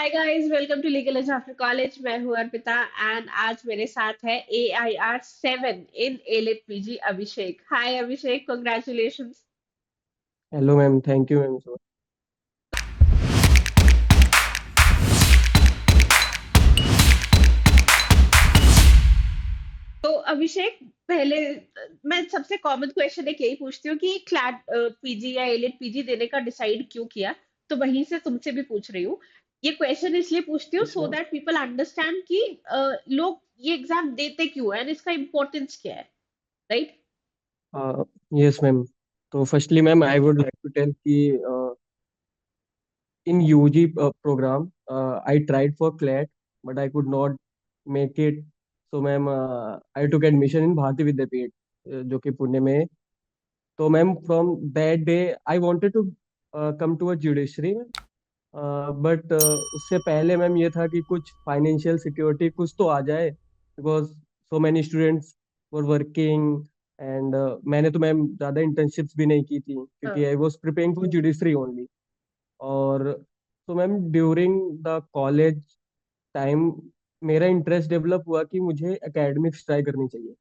Hi guys, welcome to legal edge after college. मैं हूं Arpita and आज मेरे साथ है AIR 7 in elite PG Abhishek. Hi Abhishek, congratulations. Hello ma'am, thank you ma'am so. तो अभिषेक, पहले मैं सबसे कॉमन क्वेश्चन एक यही पूछती हूँ कि क्लैट पीजी या एलिट पीजी देने का डिसाइड क्यों किया। तो वहीं से तुमसे भी पूछ रही हूँ। ये क्वेश्चन इसलिए पूछती हूँ yes so ma'am. That people understand कि लोग ये एग्जाम देते क्यों है एंड इसका इम्पोर्टेंस क्या है, राइट? Yes ma'am. तो firstly ma'am I would like to tell कि in UG program, I tried for CLAT, but I could not make it. So ma'am, I took admission in Bharati Vidyapeeth, जो कि पुणे में है। तो ma'am from that day I wanted to come to a judiciary, but उससे पहले ma'am ये था कि कुछ फाइनेंशियल सिक्योरिटी कुछ तो आ जाए, because so many students were working. And मैंने तो मैम ज़्यादा इंटर्नशिप्स भी नहीं की थी, क्योंकि हाँ। I was preparing for judiciary only. और तो ma'am during the college time मेरा इंटरेस्ट डेवलप हुआ कि मुझे एकेडमिक्स ट्राई करनी चाहिए।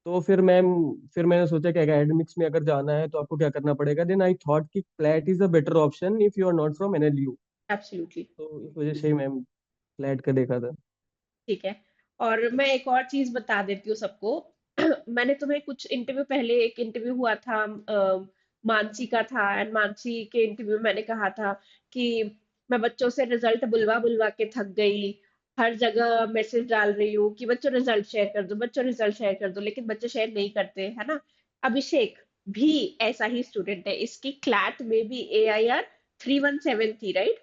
तो फिर मैंने सोचा कि एकेडमिक्स में अगर जाना है तो आपको क्या करना पड़ेगा। देन आई थॉट कि flat is a better option if you are not from NLU। Absolutely. तो इस वजह से ही मैम फ्लैट का देखा था। ठीक है। और मैं एक और चीज बता देती हूँ सबको। मैंने तुम्हें कुछ इंटरव्यू पहले, एक इंटरव्यू हुआ था मानसी का था, एंड मानसी के इंटरव्यू में मैंने कहा था कि मैं बच्चों से रिजल्ट बुलवा बुलवा के थक गई। हर जगह मैसेज डाल रही हूँ कि बच्चों रिजल्ट शेयर कर दो, बच्चों रिजल्ट शेयर कर दो, लेकिन बच्चे शेयर नहीं करते, है ना? अभिषेक भी ऐसा ही स्टूडेंट है। इसकी क्लैट में भी AIR 317 थी, राइट?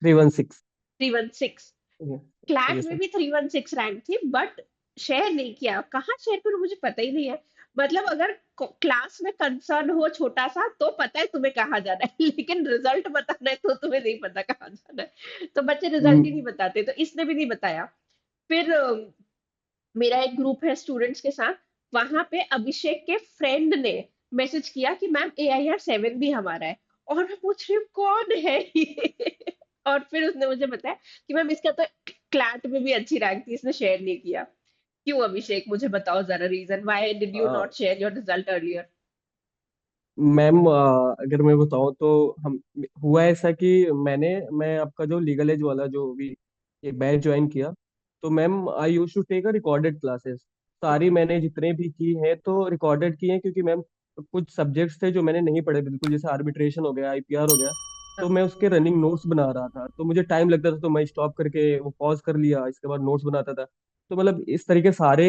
316। 316। क्लैट यस में मैम। भी 316 रैंक थी, बट शेयर नहीं किया। कहाँ शेयर करूं मुझे पता ही नहीं है। मतलब अगर क्लास में कंसर्न हो छोटा सा तो पता है तुम्हें कहाँ जाना है लेकिन रिजल्ट बताना है तो तुम्हें नहीं पता कहाँ जाना है। तो बच्चे रिजल्ट ही नहीं बताते, तो इसने भी नहीं बताया। फिर मेरा एक ग्रुप है स्टूडेंट्स के साथ। वहां पे अभिषेक के फ्रेंड ने मैसेज किया कि मैम AIR 7 भी हमारा है। और मैं पूछ रही हूँ कौन है ये और फिर उसने मुझे बताया कि मैम इसका तो क्लैट में भी अच्छी रैंक थी, इसने शेयर नहीं किया। क्यों अभिषेक, मुझे बताओ जरा reason, why did you not share your result earlier? Ma'am, अगर मैं बताऊं तो हम हुआ ऐसा कि मैं आपका जो लीगल एज वाला जो भी ये बैच ज्वाइन किया। तो ma'am I use to take a recorded classes. सारी मैंने जितने भी की हैं तो रिकॉर्डेड की हैं, क्योंकि मैम कुछ सब्जेक्ट्स थे जो मैंने नहीं पढ़े बिल्कुल, जैसे आर्बिट्रेशन हो गया, IPR हो गया। तो मैं उसके रनिंग नोट्स बना रहा था, तो मुझे टाइम लगता था, तो मैं स्टॉप करके वो पॉज कर लिया, इसके बाद नोट्स बनाता था। तो मतलब इस तरीके सारे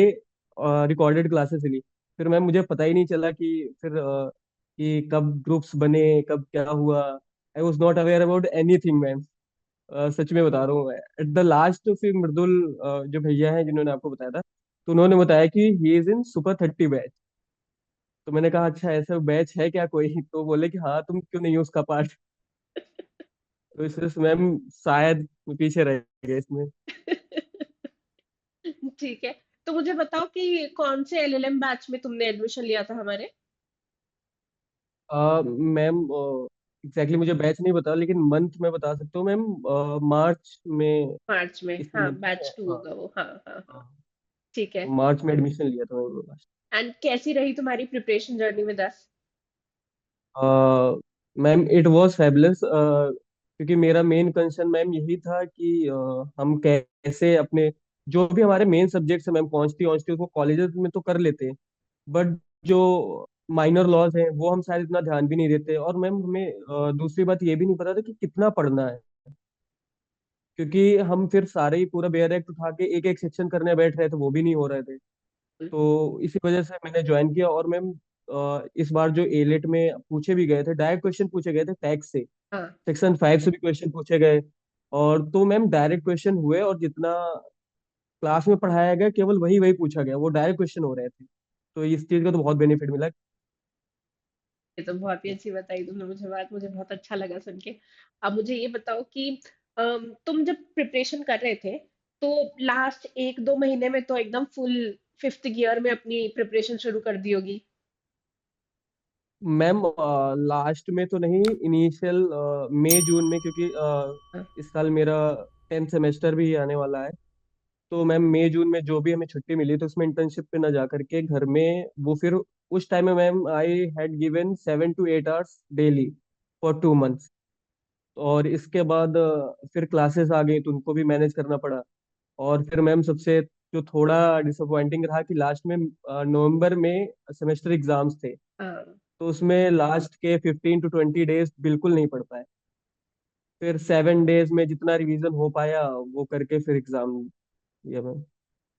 रिकॉर्डेड क्लासेस ली। फिर मैम मुझे पता ही नहीं चला कि कब ग्रुप्स बने, कब क्या हुआ। I was not aware about anything ma'am. सच में बता रहा हूँ। एट द लास्ट फिर मृदुल, जो भैया हैं जिन्होंने आपको बताया था, तो उन्होंने बताया कि he is in super 30 batch. तो मैंने कहा अच्छा ऐसा बैच है क्या कोई? तो बोले कि हाँ, तुम क्यों नहीं हो उसका पार्ट? तो इस वजह से मैम शायद मैं पीछे रह गया इसमें। ठीक है। तो मुझे बताओ कि कौन से LLM बैच में तुमने एडमिशन लिया था हमारे? मैम एग्जैक्टली मुझे बैच नहीं बता, लेकिन मंथ में बता सकता हूँ मैम। मार्च में, मार्च में, इसी हाँ, मंथ में। बैच 2 हाँ। होगा वो। हाँ हाँ हाँ। हाँ। ठीक है। तो मार्च में एडमिशन लिया था मैम। एंड कैसी रही तुम्हारी प्रिपरेशन जर्नी में 10? मैम इट वाज फैबुलस, क्योंकि मेरा मेन कंसर्न मैम यही था कि हम कैसे अपने जो भी हमारे मेन सब्जेक्ट्स हैं मैम, पहुंचती पहुंचती उसको कॉलेजेस में तो कर लेते हैं, बट जो माइनर लॉज हैं वो हम शायद इतना ध्यान भी नहीं देते। और मैम हमें दूसरी बात ये भी नहीं पता था कि कितना पढ़ना है, क्योंकि हम फिर सारे ही पूरा बेयर एक्ट उठा के एक एक सेक्शन करने बैठ रहे थे, वो भी नहीं हो रहे थे। तो इसी वजह से मैंने ज्वाइन किया। और मैम इस बार जो एलेट में पूछे भी गए थे, डायरेक्ट क्वेश्चन पूछे गए थे टैक्स से, हाँ। सेक्शन 5 से भी क्वेश्चन पूछे गए। और तो मैम डायरेक्ट क्वेश्चन हुए, और जितना क्लास में पढ़ाया गया केवल वही वही पूछा गया, वो डायरेक्ट क्वेश्चन हो रहे थे। तो इस चीज का तो बहुत बेनिफिट मिला। ये तो बहुत ही अच्छी बताई तुमने मुझे बात, मुझे बहुत अच्छा लगा सुन के। अब मुझे ये बताओ कि तुम जब प्रिपरेशन कर रहे थे तो लास्ट 1-2 महीने में तो एकदम फुल फिफ्थ गियर में अपनी प्रिपरेशन शुरू कर दी होगी। मैम लास्ट में तो नहीं, इनिशियल मई जून में, क्योंकि हाँ। इस साल मेरा 10th सेमेस्टर भी आने वाला है। तो मैम मई जून में जो भी हमें छुट्टी मिली तो उसमें इंटर्नशिप पे ना जा करके घर में वो फिर उस टाइम में ma'am I had given 7 to 8 hours daily for 2 months। और इसके बाद फिर क्लासेस आ गई तो उनको भी मैनेज करना पड़ा। और फिर मैम सबसे जो थोड़ा डिसअपॉइंटिंग रहा कि लास्ट में नवंबर में सेमेस्टर एग्जाम्स थे। हाँ। तो उसमें लास्ट के 15 to 20 डेज बिल्कुल नहीं पढ़ पाए। फिर 7 डेज में जितना रिवीजन हो पाया वो करके फिर एग्जाम दिया मैम।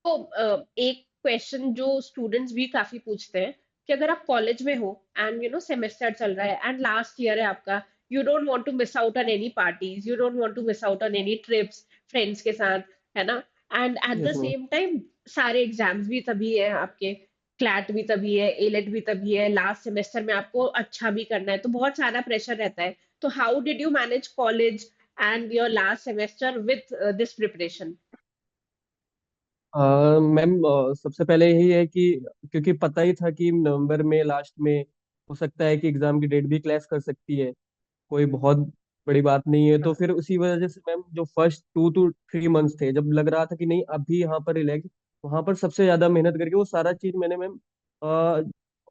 तो एक क्वेश्चन जो स्टूडेंट्स भी काफी पूछते हैं कि अगर आप कॉलेज में हो एंड सेमेस्टर चल रहा है एंड लास्ट ईयर है आपका, you don't want to miss out on any parties, you don't want to miss out on any trips friends के साथ, है ना? And at the yes ma'am. Same time सारे एग्जाम्स भी तभी है आपके, क्लैट भी तभी है, एलेट भी तभी है, लास्ट सेमेस्टर में आपको अच्छा भी करना है, तो बहुत सारा प्रेशर रहता है। तो how did you manage college and your last semester with this preparation? Ma'am सबसे पहले यही है कि क्योंकि पता ही था कि नवंबर में लास्ट में हो सकता है कि एग्जाम की डेट भी क्लैश कर सकती है, कोई बहुत बड़ी बात नहीं है। तो फिर उसी वजह से मैम जो फर्स्ट 2 to 3 months थे जब लग रहा था कि नहीं अभी यहाँ पर रिलैक्स, वहां पर सबसे ज्यादा मेहनत करके वो सारा चीज मैंने मैम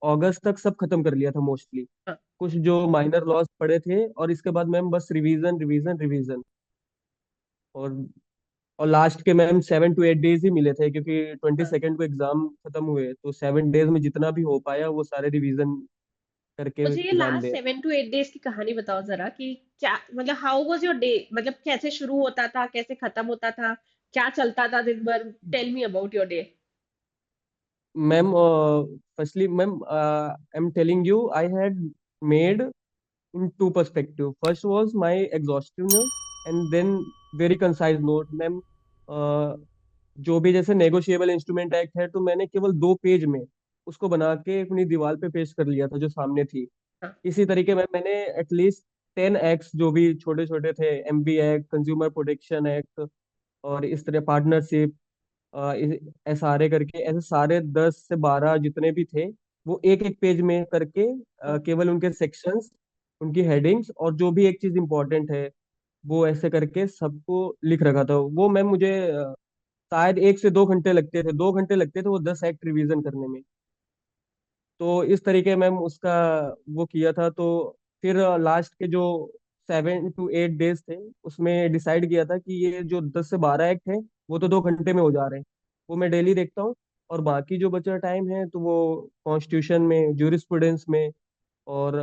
अगस्त तक सब खत्म कर लिया था मोस्टली। कुछ जो माइनर लॉस पड़े थे और इसके बाद मैम बस रिवीजन रिवीजन रिवीजन। और और लास्ट के मैम 7 to 8 डेज ही मिले थे क्योंकि 22nd को एग्जाम खत्म हुए, तो 7 डेज में जितना भी हो पाया वो सारे रिवीजन करके मुझे ये exam last they. 7 to 8 days की कहानी बताओ जरा कि क्या मतलब, हाउ वाज योर डे, मतलब कैसे शुरू होता था, कैसे खत्म होता था, क्या चलता था दिन भर? Tell me about your day. Ma'am firstly ma'am I am telling you I had made in two perspective. First was my exhaustiveness and then very concise note. Ma'am जो भी जैसे नेगोशिएबल इंस्ट्रूमेंट एक्ट है तो मैंने केवल 2 page में उसको बना के अपनी दीवार पे पेश कर लिया था जो सामने थी। हाँ। इसी तरीके में मैंने एटलीस्ट 10 एक्ट्स जो भी छोटे छोटे थे, MB act, consumer protection act, और इस तरह पार्टनरशिप, एसआरए करके ऐसे सारे 10 से 12 जितने भी थे वो एक एक पेज में करके हाँ। केवल उनके सेक्शंस, उनकी हेडिंग्स और जो भी एक चीज इंपॉर्टेंट है वो ऐसे करके सबको लिख रखा था। वो मैम मुझे शायद 1 से 2 घंटे लगते थे, 2 घंटे लगते थे वो 10 एक्ट रिवीजन करने में। तो इस तरीके मैम उसका वो किया था। तो फिर लास्ट के जो 7 to 8 डेज थे उसमें डिसाइड किया था कि ये जो 10 से 12 एक्ट है वो तो 2 घंटे में हो जा रहे हैं, वो मैं डेली देखता हूँ। और बाकी जो बचा टाइम है तो वो कॉन्स्टिट्यूशन में, जूरिस्प्रूडेंस में, और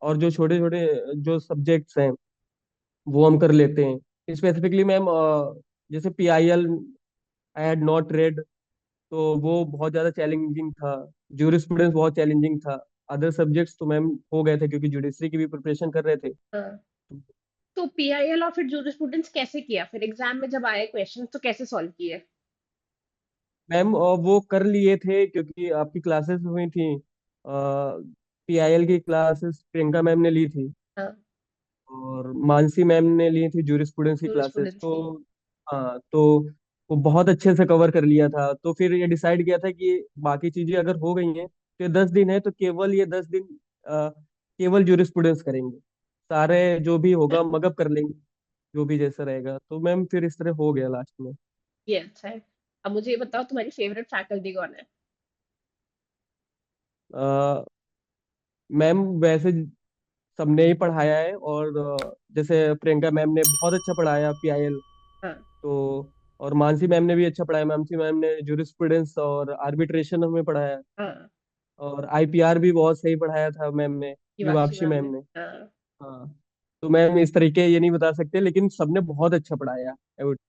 और जो छोटे छोटे जो सब्जेक्ट्स हैं वो हम कर लेते हैं। स्पेसिफिकली मैम जैसे PIL I had not red, तो वो बहुत ज्यादा चैलेंजिंग था। जूरिस्प्रूडेंस बहुत चैलेंजिंग था। अदर सब्जेक्ट्स तो मैम हो गए थे क्योंकि जुडिशरी की भी प्रिपरेशन कर रहे थे। हाँ। तो पीआईएल और फिर जूरिस्प्रूडेंस कैसे किया, फिर एग्जाम में जब आए क्वेश्चन तो कैसे सॉल्व किए? मैम वो कर लिए थे क्योंकि आपकी क्लासेस हुई थी, PIL की क्लासेस प्रियंका मैम ने ली थी हाँ। और मानसी मैम ने ली थी जूरिस्प्रूडेंस की क्लासेस। जूरिस्प्रूडेंस तो की। हाँ, तो वो बहुत अच्छे से कवर कर लिया था। तो फिर ये डिसाइड किया था कि बाकी चीजें अगर हो गई हैं तो 10 दिन है तो केवल ये 10 दिन केवल जूरिस्प्रूडेंस करेंगे, सारे जो भी होगा मगअप कर लेंगे जो भी जैसा रहेगा। तो मैम फिर इस तरह हो गया लास्ट में। ये अच्छा है। अब मुझे ये बताओ तुम्हारी फेवरेट फैकल्टी कौन है? अ, मैम वैसे सबने ही पढ़ाया है और जैसे प्रियंका मैम ने बहुत अच्छा पढ़ाया PIL। हाँ। तो और मानसी मैम ने भी अच्छा पढ़ाया, मानसी मैम ने जूरिस्प्रूडेंस और आर्बिट्रेशन हमें पढ़ाया। हाँ। और IPR भी बहुत सही पढ़ाया था मैम ने, युवाक्षी युवाक्षी मैम मैम ने। ने। हाँ। हाँ। तो मैम इस तरीके ये नहीं बता सकते लेकिन सबने बहुत अच्छा पढ़ाया I would-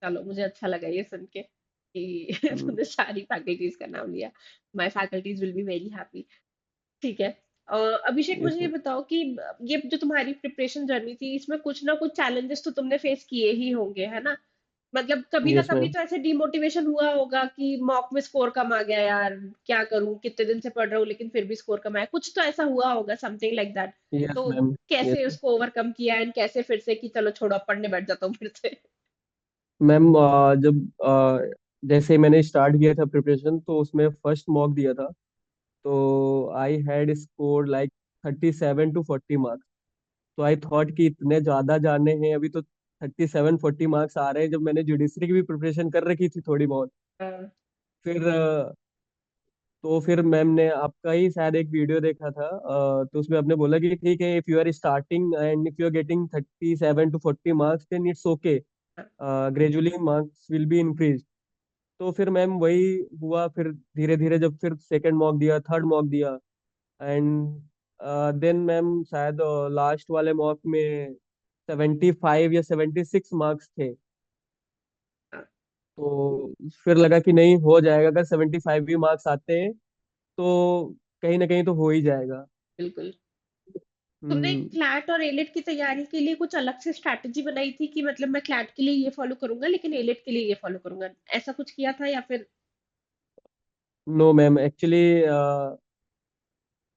चलो, मुझे अच्छा लगा ये सुन के कि हम्म, तुमने सारी फैकल्टीज का नाम लिया। My faculties will be very happy. ठीक है। अभिषेक, मुझे yes ये मैम। बताओ कि ये जो तुम्हारी प्रिपरेशन जर्नी थी इसमें कुछ ना कुछ चैलेंजेस तो तुमने फेस किए ही होंगे, है ना? मतलब कभी ना यस कभी मैम। तो ऐसे डिमोटिवेशन हुआ होगा कि मॉक में स्कोर कम आ गया यार, क्या करूं, कितने दिन से पढ़ रहा हूँ लेकिन फिर भी स्कोर कम आया, कुछ तो ऐसा हुआ होगा, समथिंग लाइक दैट। यस तो मैम। कैसे यस उसको ओवरकम किया एंड कैसे फिर से कि चलो छोड़ो अब पढ़ने बैठ जाता हूँ फिर से? मैम जब जैसे मैंने स्टार्ट किया था प्रिपरेशन तो उसमें फर्स्ट मॉक दिया था। तो I had score like 37 to 40 marks. तो आई थॉट कि इतने ज्यादा जाने हैं, अभी तो 37 40 मार्क्स आ रहे हैं, जब मैंने जुडिशरी की भी प्रिपरेशन कर रखी थी थोड़ी बहुत। हाँ, फिर तो फिर मैम ने आपका ही शायद एक वीडियो देखा था, तो उसमें आपने बोला कि ठीक है, if you are starting and if you are getting 37 to 40 marks then it's okay, हाँ, gradually marks will be increase. तो फिर मैम वही हुआ। फिर धीरे धीरे जब फिर सेकंड मॉक दिया, थर्ड मॉक दिया, एंड देन मैम शायद लास्ट वाले मॉक में 75 या 76 मार्क्स थे। हाँ, तो फिर लगा कि नहीं, हो जाएगा, अगर 75 भी मार्क्स आते हैं तो कहीं ना कहीं तो हो ही जाएगा। बिल्कुल। तुमने हम्म। क्लैट और एलेट की तैयारी के लिए कुछ अलग से स्ट्रैटेजी बनाई थी कि मतलब मैं क्लैट के लिए ये फॉलो करूंगा लेकिन एलेट के लिए ये फॉलो करूंगा, ऐसा कुछ किया था या फिर? नो मैम, एक्चुअली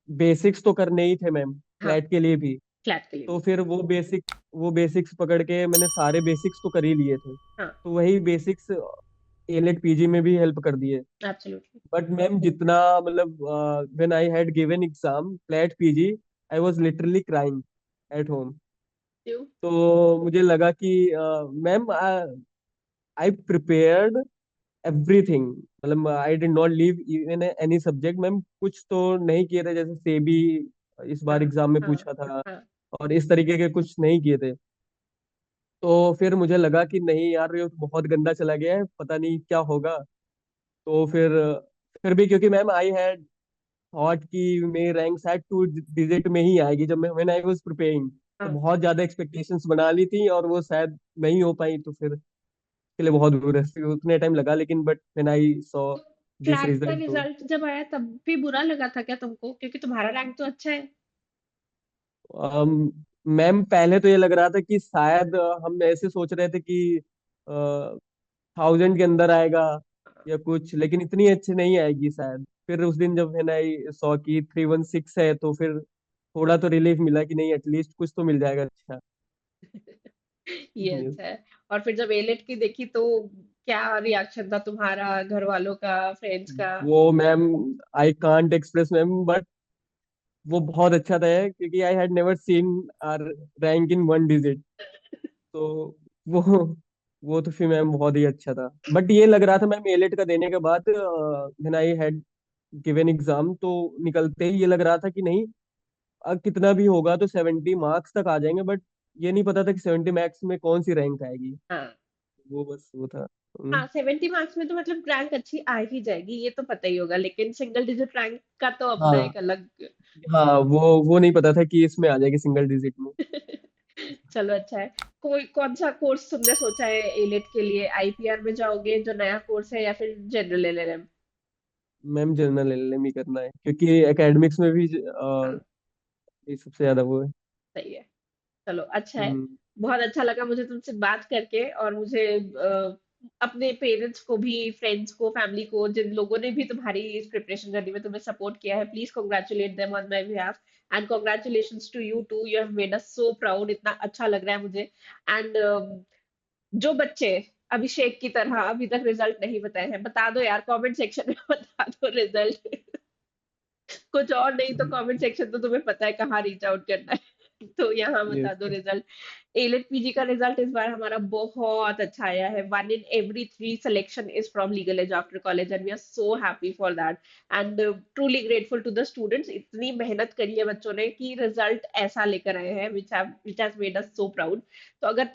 बेसिक्स तो करने ही थे मैम, हाँ, फ्लैट के लिए भी। क्लैट के लिए तो भी। फिर वो बेसिक्स पकड़ के मैंने सारे बेसिक्स तो कर ही लिए थे। हाँ, तो वही बेसिक्स एलेट पीजी में भी हेल्प कर दिए। एब्सोल्युटली। बट मैम जितना मतलब, when I had given exam flat PG, I was literally crying at home. क्यों? तो मुझे लगा कि मैम आई प्रिपेयर्ड एवरीथिंग, मतलब I did not leave even any subject ma'am. कुछ तो नहीं किए थे, जैसे सेबी इस हाँ, बार एग्जाम में हाँ, पूछा था, हाँ। और इस तरीके के कुछ नहीं किए थे। तो फिर मुझे लगा कि नहीं यार, ये तो बहुत गंदा चला गया है, पता नहीं क्या होगा। तो फिर भी क्योंकि मैम आई हैड थॉट कि मेरी रैंक शायद 2 डिजिट में ही आएगी, जब मैं व्हेन आई वाज प्रिपेयरिंग, तो हाँ, बहुत ज्यादा एक्सपेक्टेशंस बना ली थी और वो शायद नहीं हो पाई। तो फिर इसके लिए बहुत बुरा, उतने टाइम लगा, लेकिन बट व्हेन आई सॉ तो दिस क्लैट का रिजल्ट तो रिजल्ट जब आया तब भी बुरा लगा था क्या तुमको, क्योंकि तुम्हारा रैंक तो अच्छा है? मैम पहले तो ये लग रहा था कि शायद हम ऐसे सोच रहे थे कि 1000 के अंदर आएगा या कुछ, लेकिन इतनी अच्छी नहीं आएगी शायद। फिर उस दिन जब है ना 100 की 316 है, तो फिर थोड़ा तो रिलीफ मिला कि नहीं, एटलीस्ट कुछ तो मिल जाएगा अच्छा। ये Yes. अच्छा है। और फिर जब एलेट की देखी तो क्या रिएक्शन था तुम्हारा, घर वालों का, फ्रेंड्स का? वो ma'am, I can't express ma'am, but वो बहुत अच्छा था, क्योंकि I had never seen our rank in 1 digit. तो वो वो तो फिर मैम बहुत ही अच्छा था। बट ये लग रहा था मैम एलेट का देने के बाद, when I had given exam, तो निकलते ही ये लग रहा था कि नहीं, कितना भी होगा तो 70 मार्क्स तक आ जाएंगे, बट ये नहीं पता था कि 70 मार्क्स में कौन सी रैंक आएगी। हाँ, वो बस वो था। हाँ, 70 मार्क्स में तो मतलब रैंक अच्छी आ ही जाएगी, ये तो पता ही होगा, लेकिन सिंगल डिजिट रैंक का तो अपना हाँ एक अलग। हाँ, वो नहीं पता था कि इसमें आ जाएगी सिंगल डिजिट में। चलो अच्छा है। कोई कौन सा कोर्स तुमने सोचा है एलेट के लिए? आईपीआर में जाओगे जो नया कोर्स है, या फिर general LLM? Ma'am general LLM ही करना है, क्योंकि एकेडमिक्स में भी हाँ, ये सबसे ज्यादा वो है। सही है। चलो अच्छा है। हम्म। बहुत अच्छा लगा मुझे तुमसे बात करके, और मुझे अपने पेरेंट्स को भी, फ्रेंड्स को, फैमिली को, जिन लोगों ने भी तुम्हारी इस प्रिपरेशन जर्नी में तुम्हें सपोर्ट किया है, please congratulate them on my behalf. And congratulations to you too, you have made us so proud, इतना अच्छा लग रहा है मुझे। एंड जो बच्चे अभिषेक की तरह अभी तक रिजल्ट नहीं बताए हैं, बता दो यार, कमेंट सेक्शन में बता दो रिजल्ट। कुछ और नहीं तो कमेंट सेक्शन तो तुम्हें पता है कहाँ रीच आउट करना है। तो यहाँ बता यस। दो रिजल्ट। एलेट पीजी का रिजल्ट इस बार हमारा बहुत अच्छा आया है। 1 in every 3 selection is from legal edge after college, and we are so happy for that. And truly grateful to the students, इतनी मेहनत करी है बच्चों ने कि रिजल्ट ऐसा लेकर आए हैं, which has made us so proud. तो अगर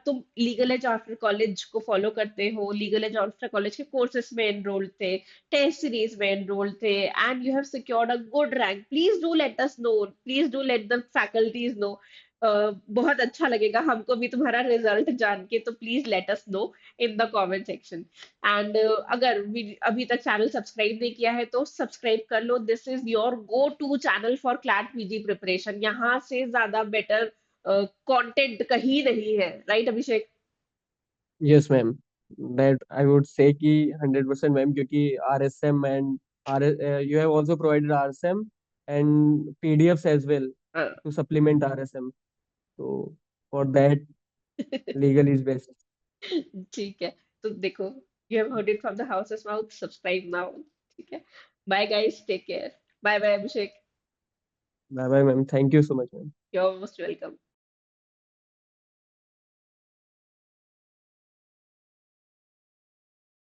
तुम लीगल एज आफ्टर कॉलेज को फॉलो करते हो, लीगल एज आफ्टर कॉलेज के कोर्सेज में एनरोल थे, टेस्ट सीरीज में एनरोल थे, and you have secured a good rank, please do let us know, please do let the faculties know. बहुत अच्छा लगेगा हमको भी तुम्हारा रिजल्ट जान के, तो please let us no in the comment section. And अगर अभी तक चैनल सब्सक्राइब नहीं किया है तो सब्सक्राइब कर लो। This is your go to channel for CLAT PG preparation, यहाँ से ज्यादा बेटर कंटेंट कहीं नहीं है, right Abhishek? Yes ma'am, that I would say कि 100% मैम, क्योंकि RSM and are you have also provided RSM and PDFs as well हाँ। To supplement RSM. तो for that legal is best. ठीक है। तो देखो, you have heard it from the horse's mouth, subscribe now. ठीक है। Bye guys, take care. Bye bye Abhishek. Bye bye ma'am, thank you so much ma'am. You are most welcome.